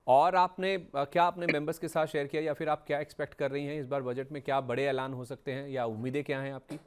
और आपने क्या अपने मेंबर्स के साथ शेयर किया, या फिर आप क्या एक्सपेक्ट कर रही हैं इस बार बजट में? क्या बड़े ऐलान हो सकते हैं या उम्मीदें क्या हैं आपकी?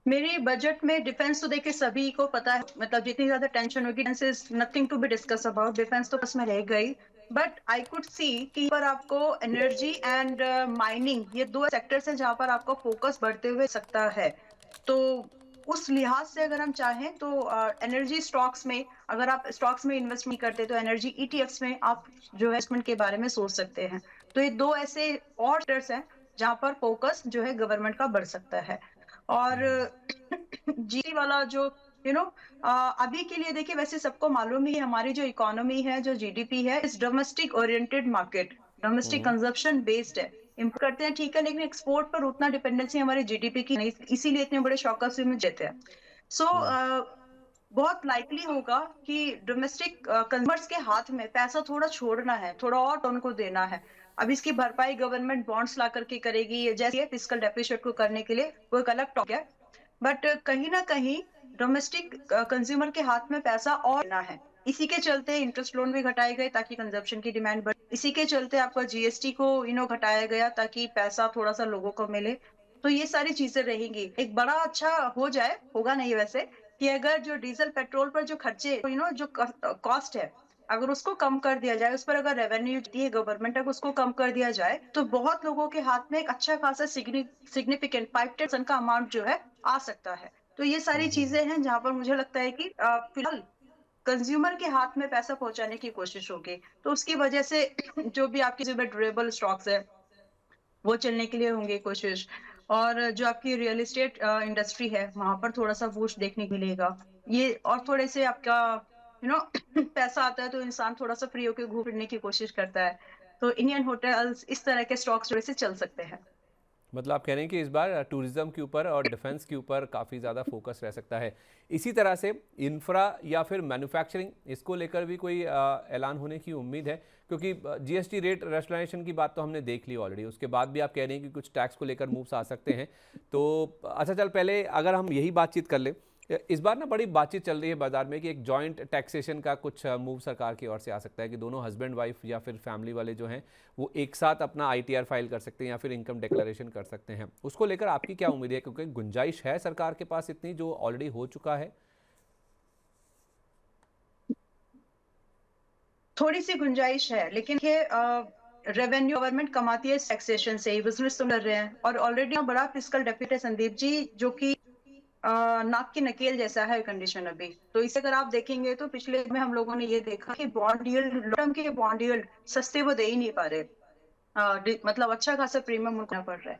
मेरे बजट में डिफेंस तो देखिए सभी को पता है, मतलब जितनी ज्यादा टेंशन होगी, defence is nothing to be discuss about, defence तो बस में रह गई। बट आई कुड सी कि पर आपको एनर्जी एंड माइनिंग, ये दो सेक्टर्स हैं जहां पर आपका फोकस बढ़ते हुए सकता है। तो उस लिहाज से अगर हम चाहें तो एनर्जी स्टॉक्स में, अगर आप स्टॉक्स में इन्वेस्ट नहीं करते तो एनर्जी ईटीएफ्स में आप जो है इन्वेस्टमेंट के बारे में सोच सकते हैं। तो ये दो ऐसे और सेक्टर्स हैं जहां पर फोकस जो है गवर्नमेंट का बढ़ सकता है। और जी वाला जो यू नो अभी के लिए देखिए, वैसे सबको मालूम ही है हमारी जो इकोनॉमी है, जो जीडीपी है, इस डोमेस्टिक ओरिएंटेड मार्केट, डोमेस्टिक हम्म। कंजप्शन बेस्ड है। इम्पोर्ट करते हैं ठीक है, लेकिन एक्सपोर्ट पर उतना डिपेंडेंसी हमारी जीडीपी की नहीं, इसीलिए इतने बड़े शॉकर्स में देते हैं। सो हम्म। बहुत लाइकली होगा कि डोमेस्टिक कंज्यूमर्स के हाथ में पैसा थोड़ा छोड़ना है, थोड़ा और तो उनको देना है। अब इसकी भरपाई गवर्नमेंट बॉन्ड्स ला करके करेगी, जैसे फिस्कल डेफिसिट को करने के लिए, वो एक अलग टॉपिक है। बट कहीं ना कहीं डोमेस्टिक कंज्यूमर के हाथ में पैसा और ना है। इसी के चलते इंटरेस्ट लोन भी घटाए गए ताकि कंजप्शन की डिमांड बढ़े। इसी के चलते आपका जीएसटी को घटाया गया ताकि पैसा थोड़ा सा लोगों को मिले। तो ये सारी चीजें रहेंगी। एक बड़ा अच्छा हो जाए, होगा नहीं वैसे, कि अगर जो डीजल पेट्रोल पर जो खर्चे जो कॉस्ट है, अगर उसको कम कर दिया जाए, उस पर अगर रेवेन्यू दी है गवर्नमेंट, अगर उसको कम कर दिया जाए, तो बहुत लोगों के हाथ में एक अच्छा खासा सिग्निफिकेंट 5-10% का अमाउंट जो है आ सकता है। तो ये सारी हम्म। चीजें हैं जहां पर मुझे लगता है कि फिलहाल कंज्यूमर के हाथ में पैसा पहुंचाने की कोशिश होगी। तो उसकी वजह से जो भी आपकी ड्यूरेबल स्टॉक्स है, वो चलने के लिए होंगे कोशिश। और जो आपकी रियल एस्टेट इंडस्ट्री है, वहां पर थोड़ा सा बूस्ट देखने को मिलेगा। ये और थोड़े से आपका यू नो पैसा आता है तो इंसान थोड़ा सा फ्री होकर घूम फिरने की कोशिश करता है। तो इंडियन होटल्स, इस तरह के स्टॉक्स थोड़े से चल सकते हैं। मतलब आप कह रहे हैं कि इस बार टूरिज्म के ऊपर और डिफेंस के ऊपर काफ़ी ज़्यादा फोकस रह सकता है। इसी तरह से इंफ्रा या फिर मैन्युफैक्चरिंग, इसको लेकर भी कोई ऐलान होने की उम्मीद है? क्योंकि जीएसटी रेट रैशनलाइजेशन की बात तो हमने देख ली ऑलरेडी, उसके बाद भी आप कह रहे हैं कि कुछ टैक्स को लेकर मूव्स आ सकते हैं। तो अच्छा, चल पहले अगर हम यही बातचीत कर लें, इस बार ना बड़ी बातचीत चल रही है बाजार में कि एक जॉइंट टैक्सेशन का कुछ मूव सरकार की ओर से आ सकता है, कि दोनों हस्बैंड वाइफ या फिर फैमिली वाले जो हैं वो एक साथ अपना आईटीआर फाइल कर सकते हैं या फिर इनकम डिक्लेरेशन कर सकते हैं। उसको लेकर आपकी क्या उम्मीद है? क्योंकि गुंजाइश है सरकार के पास इतनी, जो ऑलरेडी हो चुका है। थोड़ी सी गुंजाइश है, लेकिन ये रेवेन्यू गवर्नमेंट कमाती है टैक्सेशन से ही, बिजनेस तो कर रहे हैं, और ऑलरेडी बड़ा फिस्कल डेफिसिट है संदीप जी, जो कि नाक की नकेल जैसा है कंडीशन अभी। तो इसे अगर आप देखेंगे तो पिछले में हम लोगों ने ये देखा कि बॉन्ड यील्ड, लॉन्ग टर्म के बॉन्ड यील्ड सस्ते वो दे ही नहीं पा रहे। मतलब अच्छा खासा प्रीमियम उनको देना पड़ रहा है।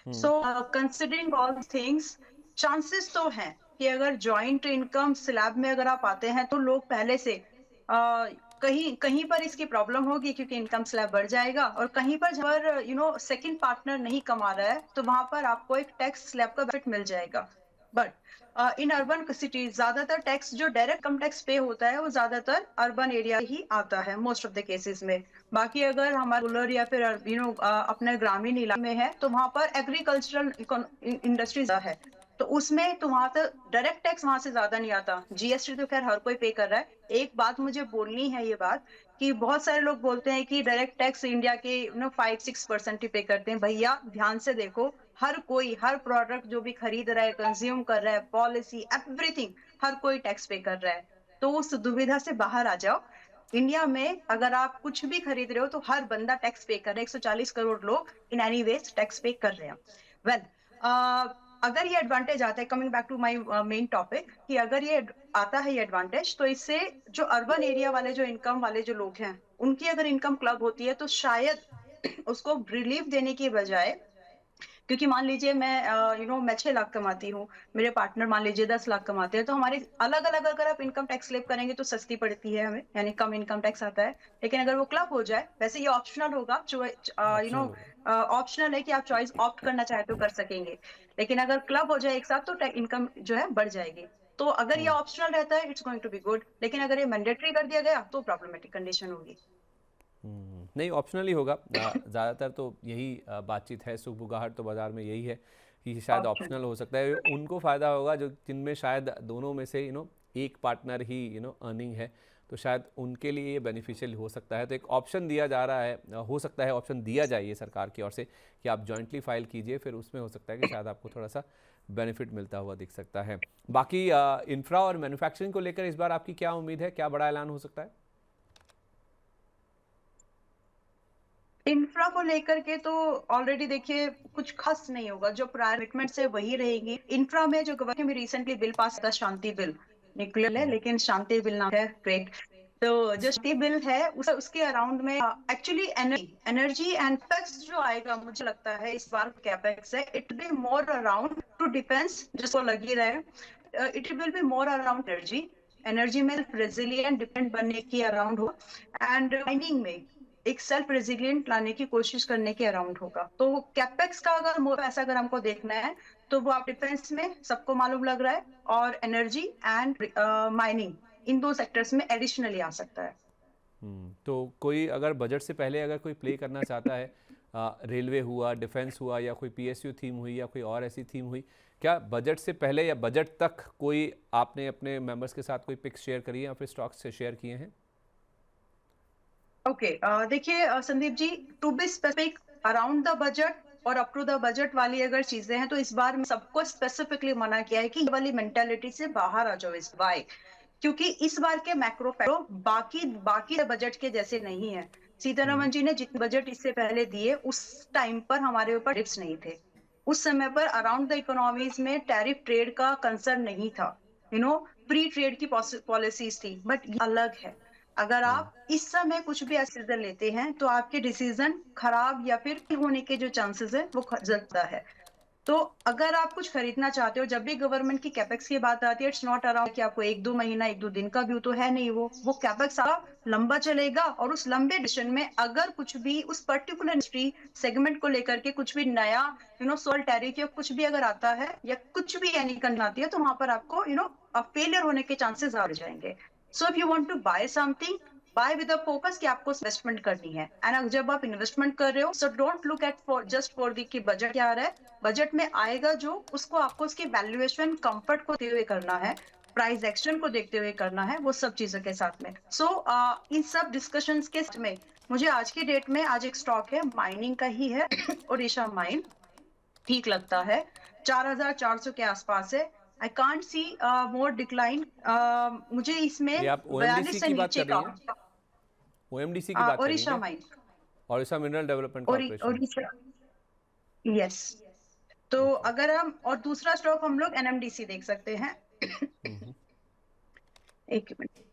Hmm. So considering all things, chances तो हैं कि अगर जॉइंट इनकम स्लैब में अगर आप आते हैं तो लोग पहले से कहीं कहीं पर इसकी प्रॉब्लम होगी क्योंकि इनकम स्लैब बढ़ जाएगा, और कहीं पर जहाँ पर सेकंड पार्टनर नहीं कमा रहा है तो वहां पर आपको एक टैक्स स्लैब का बेनिफिट मिल जाएगा। बट इन अर्बन सिटीज ज्यादातर टैक्स जो डायरेक्ट कम टैक्स पे होता है वो ज्यादातर अर्बन एरिया ही आता है मोस्ट ऑफ द केसेस में। बाकी अगर हमारा रूरल या फिर अपने ग्रामीण इलाके में है तो वहां पर एग्रीकल्चरल इंडस्ट्रीज है, तो उसमें तो वहां तक डायरेक्ट टैक्स वहां से ज्यादा नहीं आता। जीएसटी तो खैर हर कोई पे कर रहा है। एक बात मुझे बोलनी है, ये बात कि बहुत सारे लोग बोलते हैं कि डायरेक्ट टैक्स इंडिया के 5-6% ही पे करते हैं। भैया ध्यान से देखो, हर कोई हर प्रोडक्ट जो भी खरीद रहा है, कंज्यूम कर रहा है, पॉलिसी एवरीथिंग, हर कोई टैक्स पे कर रहा है। तो उस दुविधा से बाहर आ जाओ। इंडिया में अगर आप कुछ भी खरीद रहे हो तो हर बंदा टैक्स पे कर रहा है। 140 करोड़ लोग इन एनी वेज टैक्स पे कर रहे हैं। वेल, अगर ये एडवांटेज आता है, coming back to my main topic, कि अगर ये आता है ये एडवांटेज, तो इससे जो अर्बन एरिया वाले जो इनकम वाले जो लोग हैं, उनकी अगर इनकम क्लब होती है तो शायद उसको रिलीफ देने की बजाय, क्योंकि मान लीजिए मैं 6 लाख कमाती हूँ, मेरे पार्टनर मान लीजिए 10 लाख कमाते हैं, तो हमारे अलग अलग अगर आप इनकम टैक्स स्लेब करेंगे तो सस्ती पड़ती है हमें, यानी कम इनकम टैक्स आता है। लेकिन अगर वो क्लब हो जाए, वैसे ये ऑप्शनल होगा, जो ऑप्शनल होगा। ऑप्शनल है कि आप चॉइस ऑप्ट करना चाहे तो कर सकेंगे। लेकिन अगर क्लब हो जाए एक साथ तो इनकम जो है बढ़ जाएगी। तो अगर ये हम्म। ऑप्शनल रहता है it's going to be good, लेकिन अगर ये मैंडेटरी कर दिया गया तो प्रॉब्लमेटिक कंडीशन होगी। नहीं, ऑप्शनल ही होगा। ज़्यादातर तो यही बातचीत है, सुगबुगाहट तो बाज़ार में यही है कि शायद ऑप्शन। ऑप्शनल हो सकता है। उनको फ़ायदा होगा जो जिनमें शायद दोनों में से एक पार्टनर ही अर्निंग है। तो शायद उनके लिए ये बेनिफिशियल हो सकता है। तो एक ऑप्शन दिया जा रहा है, हो सकता है ऑप्शन दिया जाए ये सरकार की ओर से कि आप जॉइंटली फाइल कीजिए, फिर उसमें हो सकता है कि शायद आपको थोड़ा सा बेनिफिट मिलता हुआ दिख सकता है। बाकी इंफ्रा और मैन्युफैक्चरिंग को लेकर इस बार आपकी क्या उम्मीद है, क्या बड़ा ऐलान हो सकता है? इंफ्रा को लेकर के तो ऑलरेडी देखिए कुछ खास नहीं होगा, जो प्रायोरिटमेंट है वही रहेगी। इंफ्रा में जो गवर्नमेंट में रिसेंटली बिल पास था, शांति बिल निकल है, लेकिन शांति बिल नाम है, ग्रेट। तो जो शांति बिल है उसके अराउंड में एक्चुअली एनर्जी एंड कैपेक्स जो आएगा, मुझे लगता है इस बार कैपेक्स है, it be more around two defence, जिसको लग ही रहा है। It will be more around energy, energy में रेजिलियंट डिपेंड बनने की अराउंड हो, एंड माइनिंग में एक सेल्फ रेजिलियंट लाने की कोशिश करने के अराउंड होगा। तो कैपेक्स का अगर मोर पैसा अगर हमको देखना है तो वो आप डिफेंस में सबको मालूम लग रहा है, और एनर्जी एंड माइनिंग, इन दो सेक्टर्स में एडिशनली आ सकता है। तो कोई अगर बजट से पहले अगर कोई प्ले करना चाहता है, रेलवे हुआ, डिफेंस हुआ, या कोई पीएसयू थीम हुई, या कोई और ऐसी थीम हुई, क्या बजट से पहले या बजट तक कोई आपने अपने मेंबर्स के साथ कोई पिक्स शेयर करी है या फिर स्टॉक्स से शेयर किए हैं? ओके, देखिए Sandeep ji, to be specific around the budget और अप टू द बजट वाली अगर चीजें हैं, तो इस बार मैं सबको स्पेसिफिकली मना किया है कि ये वाली मेंटालिटी से बाहर आ जाओ इस बार, क्योंकि इस बार के मैक्रो फैक्टर बाकी बाकी बजट के जैसे नहीं है। सीतारमन जी ने जितने बजट इससे पहले दिए, उस टाइम पर हमारे ऊपर टैरिफ्स नहीं थे। उस समय पर अराउंड द इकोनॉमीज में टैरिफ ट्रेड का कंसर्न नहीं था, फ्री ट्रेड की पॉलिसीज थी, बट ये अलग है। अगर आप इस समय कुछ भी डिसीजन लेते हैं तो आपके डिसीजन खराब या फिर होने के जो चांसेस है वो ज्यादा है। तो अगर आप कुछ खरीदना चाहते हो, जब भी गवर्नमेंट की कैपेक्स की बात आती है, इट्स नॉट अराउंड कि आपको एक दो महीना एक दो दिन का व्यू तो है नहीं, वो कैपेक्स आपका लंबा चलेगा, और उस लंबे डिसीजन में अगर कुछ भी उस पर्टिकुलर इंडस्ट्री सेगमेंट को लेकर के कुछ भी नया सोल टैरिफ या कुछ भी अगर आता है, या कुछ भी यानी करना आती है, तो वहां पर आपको फेलियर होने के चांसेस आ जाएंगे। So if you want to buy something, buy with a focus कि आपको इन्वेस्टमेंट करनी है, एंड जब आप इन्वेस्टमेंट कर रहे हो, so don't look at for just for the कि बजट क्या आ रहा है। बजट में आएगा जो, उसको आपको उसकी वैल्यूएशन कंफर्ट को देखते हुए करना है, प्राइस एक्शन को देखते हुए करना है, वो सब चीजों के साथ में। सो इन सब डिस्कशंस के में मुझे आज की डेट में आज एक स्टॉक है, माइनिंग का ही है, ओडिशा माइन, ठीक लगता है, 4,400 के आसपास है। I can't see more decline, मुझे इसमें ये आप 42 ओएमडीसी से की बात नीचे कर रही का, हैं? ओएमडीसी की बात कर रही हैं ओडिशा क्या? Mine, Odisha mineral development corporation. Odisha, yes. तो ओके। अगर हम, और दूसरा स्टॉक हम लोग एनएमडीसी देख सकते हैं। एक मिनट।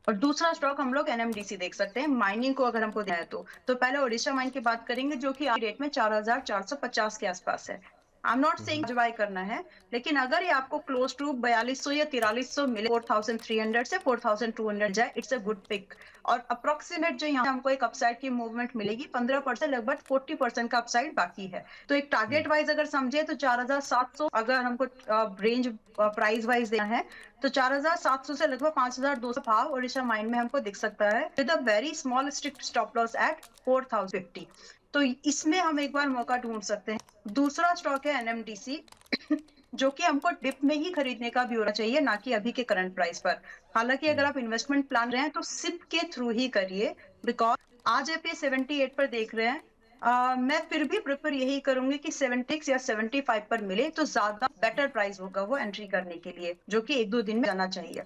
और दूसरा स्टॉक हम लोग एनएमडीसी देख सकते हैं, माइनिंग को अगर हमको देना है तो पहले ओडिशा माइन की बात करेंगे, जो कि आज डेट में 4,450 के आसपास है। I am not saying buy करना है, लेकिन अगर ये आपको क्लोज टू 4200 या 4300 मिले, 4300 से 4200 जाए, इट्स अ गुड पिक। और अप्रोक्सीमेट जो यहाँ हमको एक अपसाइड की मूवमेंट मिलेगी, 15%, लगभग 40% का अपसाइड बाकी है। तो एक टारगेट वाइज अगर समझे तो 4,700 अगर हमको रेंज प्राइस वाइज देना है, तो 4,700 से लगभग 5,200 भाव ओडिशा माइन में हमको दिख सकता है, with a very small strict stop loss at 4,050। तो इसमें हम एक बार मौका ढूंढ सकते हैं। दूसरा स्टॉक है एनएमडीसी, जो कि हमको डिप में ही खरीदने का भी होना चाहिए, ना कि अभी के करंट प्राइस पर। हालांकि अगर आप इन्वेस्टमेंट प्लान रहे हैं तो सिप के थ्रू ही करिए, बिकॉज आज आप ये 78 पर देख रहे हैं। मैं फिर भी प्रेफर यही करूंगी कि 76 या 75 पर मिले तो ज्यादा बेटर प्राइस होगा वो एंट्री करने के लिए, जो कि एक दो दिन में जाना चाहिए।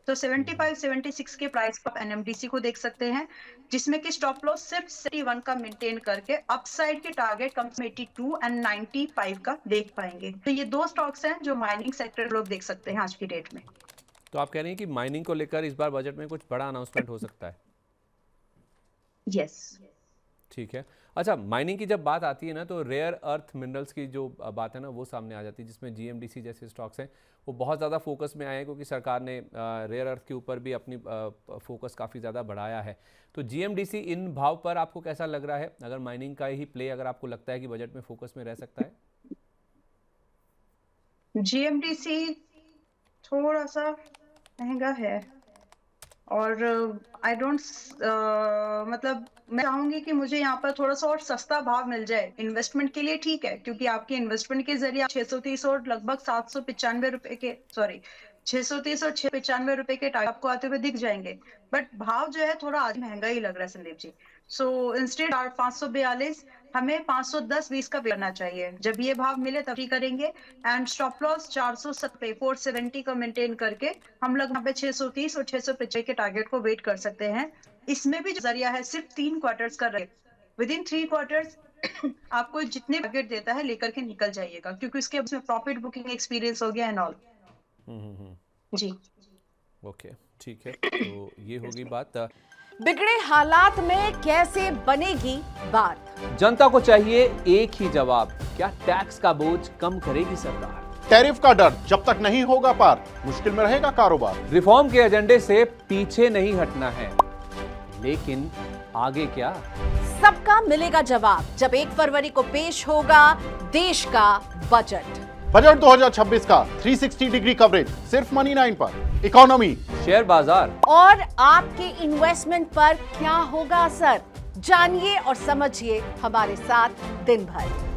तो 75 76 के प्राइस पर एनएमडीसी को देख सकते हैं, जिसमें कि स्टॉप लॉस सिर्फ 71 का मेंटेन करके अपसाइड के टारगेट कम से 82 एंड 95 का देख पाएंगे। तो ये दो स्टॉक्स हैं जो माइनिंग सेक्टर लोग देख सकते हैं आज की डेट में। तो आप कह रही हैं कि माइनिंग को लेकर इस बार बजट में कुछ बड़ा अनाउंसमेंट हो सकता है? यस। ठीक है। अच्छा, माइनिंग की जब बात आती है ना, तो रेयर अर्थ मिनरल्स की जो बात है ना, वो सामने आ जाती है, जिसमें जीएमडीसी जैसे स्टॉक्स हैं वो बहुत ज़्यादा फोकस में आए हैं, क्योंकि सरकार ने रेयर अर्थ के ऊपर भी अपनी फोकस काफ़ी ज़्यादा बढ़ाया है। तो जीएमडीसी इन भाव पर आपको कैसा लग रहा है? अगर माइनिंग का ही प्ले अगर आपको लगता है कि बजट में फोकस में रह सकता है? जीएमडीसी थोड़ा सा महंगा है, और आई डोंट मतलब मैं चाहूंगी कि मुझे यहाँ पर थोड़ा सा और सस्ता भाव मिल जाए इन्वेस्टमेंट के लिए, ठीक है, क्योंकि आपके इन्वेस्टमेंट के जरिए 630 और लगभग 795 रुपए के, सॉरी 630 और 695 रुपए के टारगेट आपको आते हुए दिख जाएंगे, बट भाव जो है थोड़ा आज महंगा ही लग रहा है संदीप जी। सो इंस्टेड 542 हमें 510-20 का करना चाहिए। जब ये भाव मिले तभी करेंगे। एंड स्टॉप लॉस 470 470 का मेंटेन करके हम लोग यहाँ पे 630 और 650 के टारगेट को वेट कर सकते हैं। इसमें भी जो जरिया है सिर्फ 3 क्वार्टर्स का रहे, विद इन 3 क्वार्टर्स आपको जितने टारगेट देता है लेकर के निकल जाइएगा, क्योंकि उसके उसमें प्रॉफिट बुकिंग एक्सपीरियंस हो गया एंड ऑल। जी ओके, ठीक है, तो ये होगी बात। बिगड़े हालात में कैसे बनेगी बात? जनता को चाहिए एक ही जवाब, क्या टैक्स का बोझ कम करेगी सरकार? टैरिफ का डर जब तक नहीं होगा पार, मुश्किल में रहेगा कारोबार। रिफॉर्म के एजेंडे से पीछे नहीं हटना है, लेकिन आगे क्या? सबका मिलेगा जवाब जब 1 फरवरी को पेश होगा देश का बजट। बजट 2026 का 360 डिग्री कवरेज सिर्फ मनी 9 पर। इकोनॉमी, शेयर बाजार और आपके इन्वेस्टमेंट पर क्या होगा असर, जानिए और समझिए हमारे साथ दिन भर।